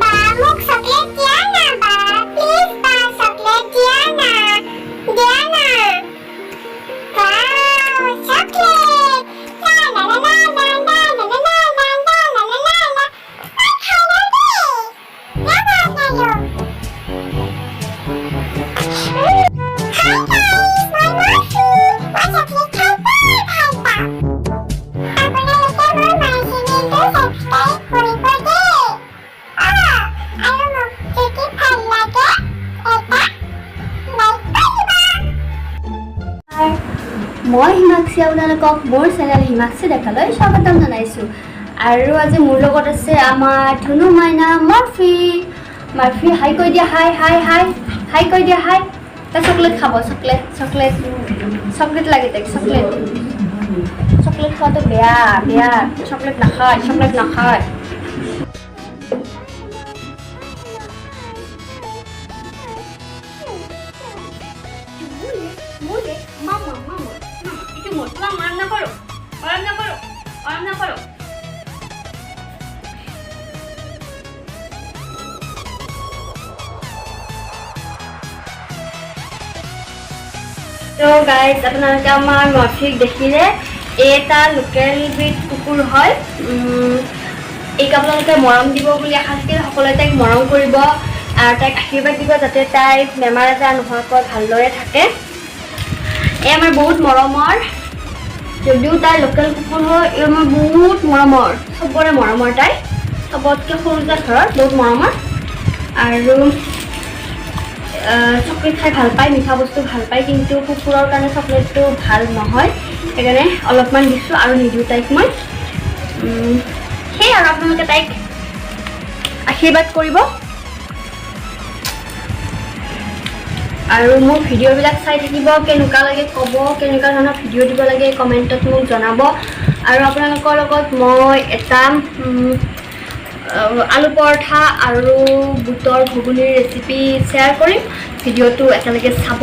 বা মোক চকলেট দিয়া না বা প্লিজ বা চকলেট দিয়া না ওয়াও চকলেট লা লা লা লা লা লা লা লা লা লা লা লা লা লা খানা দে না না না Hi guys, my Murphy. What's up, little papa? Apuna lika mo marchini to subscribe koribo de. Aru mok jodi bhal lage eta like koriba. মই হিমাক্ষী আপোনালোকক মোৰ চেনেল হিমাক্ষী দেখালৈ স্বাগতম জনাইছোঁ আৰু আজি মোৰ লগত আছে আমাৰ ধুনু মাইনা মাৰ্ফি হাই কৈ দিয়া হাই হাই হাই হাই কৈ দিয়া হাই তা চকলেট খাব চকলেট লাগে তাইক চকলেট খোৱাটো বেয়া চকলেট নাখায় তো গাইজ আপোনালোকে আমাৰ মৰ্ফিক দেখিলে এটা লোকেল ব্ৰিড কুকুৰ হয় এইক আপোনালোকে মৰম দিব বুলি আশা থাকিলে সকলোৱে তাইক মৰম কৰিব আৰু তাইক আশীৰ্বাদ দিব যাতে তাই বেমাৰ আজাৰ নোহোৱাকৈ ভালদৰে থাকে এই আমাৰ বহুত মৰমৰ যদিও তাই লোকেল কুকুৰ হয় এই আমাৰ বহুত মৰমৰ চবৰে মৰমৰ তাই চবতকৈ সৰু যে ঘৰত বহুত মৰমৰ আৰু চকলেট খাই ভাল পায় মিঠা বস্তু ভাল পায় কিন্তু কুকুৰৰ কাৰণে চকলেটটো ভাল নহয় সেইকাৰণে অলপমান দিছোঁ আৰু নিদিওঁ তাইক মই সেই আৰু আপোনালোকে তাইক আশীৰ্বাদ কৰিব আৰু মোৰ ভিডিঅ'বিলাক চাই থাকিব কেনেকুৱা লাগে ক'ব কেনেকুৱা ধৰণৰ ভিডিঅ' দিব লাগে কমেণ্টত মোক জনাব আৰু আপোনালোকৰ লগত মই এটা আলু পৰঠা আৰু বুটৰ ঘুগুনিৰ ৰেচিপি শ্বেয়াৰ কৰিম ভিডিঅ'টো একেলগে চাব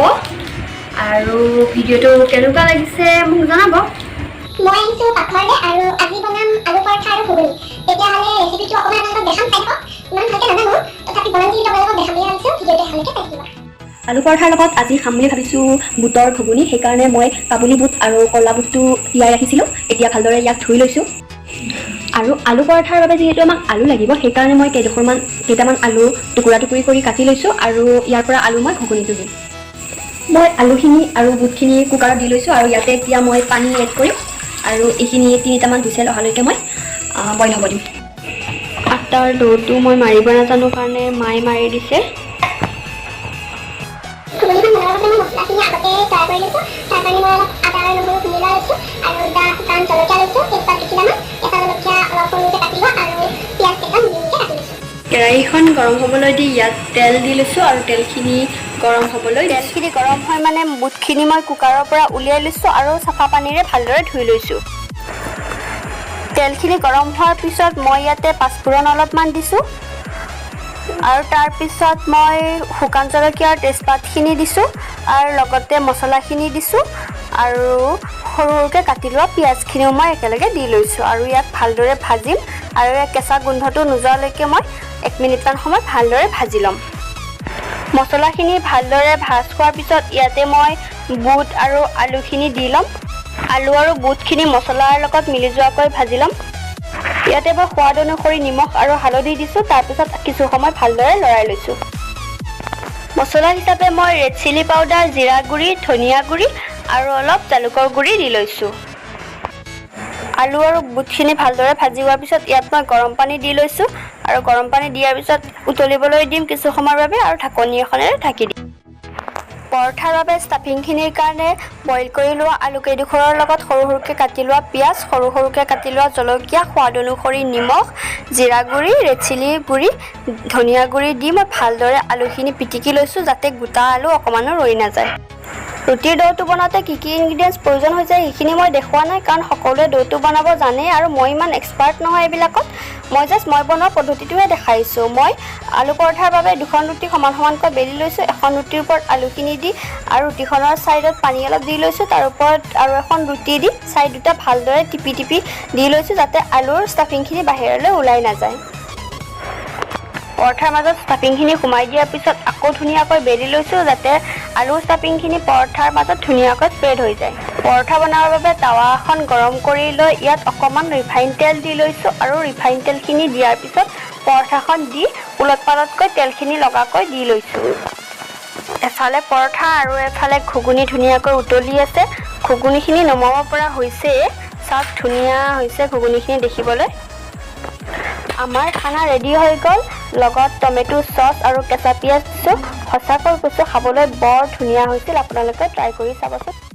আৰু ভিডিঅ'টো কেনেকুৱা লাগিছে মোক জনাব মই আনিছো পাকঘৰলে আৰু আজি বনাম আলু পৰঠা আৰু ঘুগুনি তেতিয়াহ'লে ৰেচিপিটো অকণমান আপোনালোকক দেখাম চাই থাকক ইমান ভালকৈ নাজানো তথাপি বনাম যিটো আপোনালোকক দেখাম বুলি ভাবিছোঁ ভিডিঅ'টো ভালকৈ চাই থাকিব আলু পৰঠাৰ লগত আজি খাম বুলি ভাবিছোঁ বুটৰ ঘুগুনি সেইকাৰণে মই কাবুলী বুট আৰু কলা বুটটো তিয়াই ৰাখিছিলোঁ এতিয়া ভালদৰে ইয়াক ধুই লৈছোঁ আৰু আলু পৰঠাৰ বাবে যিহেতু আমাক আলু লাগিব সেইকাৰণে মই কেইটামান আলু টুকুৰা কৰি কাটি লৈছোঁ আৰু ইয়াৰ পৰা আলু মই ঘুগুনিটো দিম মই আলুখিনি আৰু বুটখিনি কুকাৰত দি লৈছোঁ আৰু ইয়াতে এতিয়া মই পানী এড কৰিম আৰু এইখিনি 3টামান হুইচেল অহালৈকে মই বইল হ'ব দিম আটাৰ ডোটো মই মাৰিব নাজানো কাৰণে মায়ে মাৰি দিছে মছলাখিনি আগতে তৈয়াৰ কৰি লৈছোঁ তাৰ কাৰণে মই অলপ আদা আৰু নহৰু খুন্দি লৈছোঁ আৰু দুটা শুকান জলকীয়া লৈছোঁ তেজপাত দুখিলামান কেঁচা জলকীয়া অলপ সৰুকৈ কাটি লোৱা আৰু পিঁয়াজ কেইটা মিহিকৈ কাটি লৈছোঁ কেৰাহীখন গৰম হ'বলৈ দি ইয়াত তেল দি লৈছোঁ আৰু তেলখিনি গৰম হ'বলৈ তেলখিনি গৰম হয় মানে বুটখিনি মই কুকাৰৰ পৰা উলিয়াই লৈছোঁ আৰু চাফা পানীৰে ভালদৰে ধুই লৈছোঁ তেলখিনি গৰম হোৱাৰ পিছত মই ইয়াতে পাঁচফোৰণ অলপমান দিছোঁ আৰু তাৰপিছত মই শুকান জলকীয়া আৰু তেজপাতখিনি দিছোঁ আৰু লগতে মছলাখিনি দিছোঁ আৰু সৰুকৈ কাটি লোৱা পিঁয়াজখিনিও মই একেলগে দি লৈছোঁ আৰু ইয়াক ভালদৰে ভাজিম আৰু ইয়াক কেঁচা গোন্ধটো নোযোৱালৈকে মই 1 মিনিটমান সময় ভালদৰে ভাজি ল'ম মছলাখিনি ভালদৰে ভাজ খোৱাৰ পিছত ইয়াতে মই বুট আৰু আলুখিনি দি ল'ম আলু আৰু বুটখিনি মছলাৰ লগত মিলি যোৱাকৈ ভাজি ল'ম ইয়াতে মই সোৱাদ অনুসৰি নিমখ আৰু হালধি দিছোঁ তাৰপিছত কিছু সময় ভালদৰে লৰাই লৈছোঁ মছলা হিচাপে মই ৰেড চিলি পাউডাৰ জিৰা গুড়ি ধনিয়া গুড়ি আৰু অলপ জালুকৰ গুড়ি দি লৈছোঁ আলু আৰু বুটখিনি ভালদৰে ভাজি হোৱাৰ পিছত ইয়াত মই গৰম পানী দি লৈছোঁ আৰু গৰম পানী দিয়াৰ পিছত উতলিবলৈ দিম কিছু সময়ৰ বাবে আৰু ঢাকনি এখনেৰে ঢাকি দিম পৰঠাৰ বাবে ষ্টাফিংখিনিৰ কাৰণে বইল কৰি লোৱা আলু কেইডোখৰৰ লগত সৰু সৰুকৈ কাটি লোৱা পিঁয়াজ সৰু সৰুকৈ কাটি লোৱা জলকীয়া সোৱাদ অনুসৰি নিমখ জিৰা গুড়ি ৰেড চিলি গুড়ি ধনিয়া গুড়ি দি মই ভালদৰে আলুখিনি পিটিকি লৈছোঁ যাতে গোটা আলু অকণমানো ৰৈ নাযায় ৰুটিৰ ডৌটো বনাওঁতে কি কি ইনগ্ৰিডিয়েণ্টছ প্ৰয়োজন হৈ যায় সেইখিনি মই দেখুওৱা নাই কাৰণ সকলোৱে ডৌটো বনাব জানে আৰু মই ইমান এক্সপাৰ্ট নহয় এইবিলাকত মই বনোৱা পদ্ধতিটোহে দেখাইছোঁ মই আলু পৰঠাৰ বাবে দুখন ৰুটি সমান সমানকৈ বেলি লৈছোঁ এখন ৰুটিৰ ওপৰত আলুখিনি দি আৰু ৰুটিখনৰ ছাইডত পানী অলপ দি লৈছোঁ তাৰ ওপৰত আৰু এখন ৰুটি দি ছাইড দুটা ভালদৰে টিপি দি লৈছোঁ যাতে আলুৰ ষ্টাফিংখিনি বাহিৰলৈ ওলাই নাযায় পৰঠাৰ মাজত ষ্টাফিংখিনি সোমাই দিয়াৰ পিছত আকৌ ধুনীয়াকৈ বেলি লৈছোঁ যাতে আলু ষ্টাফিংখিনি পৰঠাৰ মাজত ধুনীয়াকৈ স্প্ৰেড হৈ যায়। পৰঠা বনাবৰ বাবে টাৱা এখন গৰম কৰি লৈ ইয়াত অকণমান ৰিফাইন তেল দি লৈছোঁ আৰু ৰিফাইন তেলখিনি দিয়াৰ পিছত পৰঠাখন দি ওলট পালটকৈ তেলখিনি লগাকৈ দি লৈছোঁ। এফালে পৰঠা আৰু এফালে ঘুগুনি ধুনীয়াকৈ উতলি আছে। ঘুগুনিখিনি নমাব পৰা হৈছে। চাওক ধুনীয়া হৈছে ঘুগুনিখিনি দেখিবলৈ। আমাৰ খানা ৰেডি হৈ গ'ল। লগত টমেটো চচ আৰু কেঁচা পিঁয়াজ দিছোঁ। সঁচাকৈ কৈছোঁ খাবলৈ বৰ ধুনীয়া হৈছিল। আপোনালোকে ট্ৰাই কৰি চাবচোন।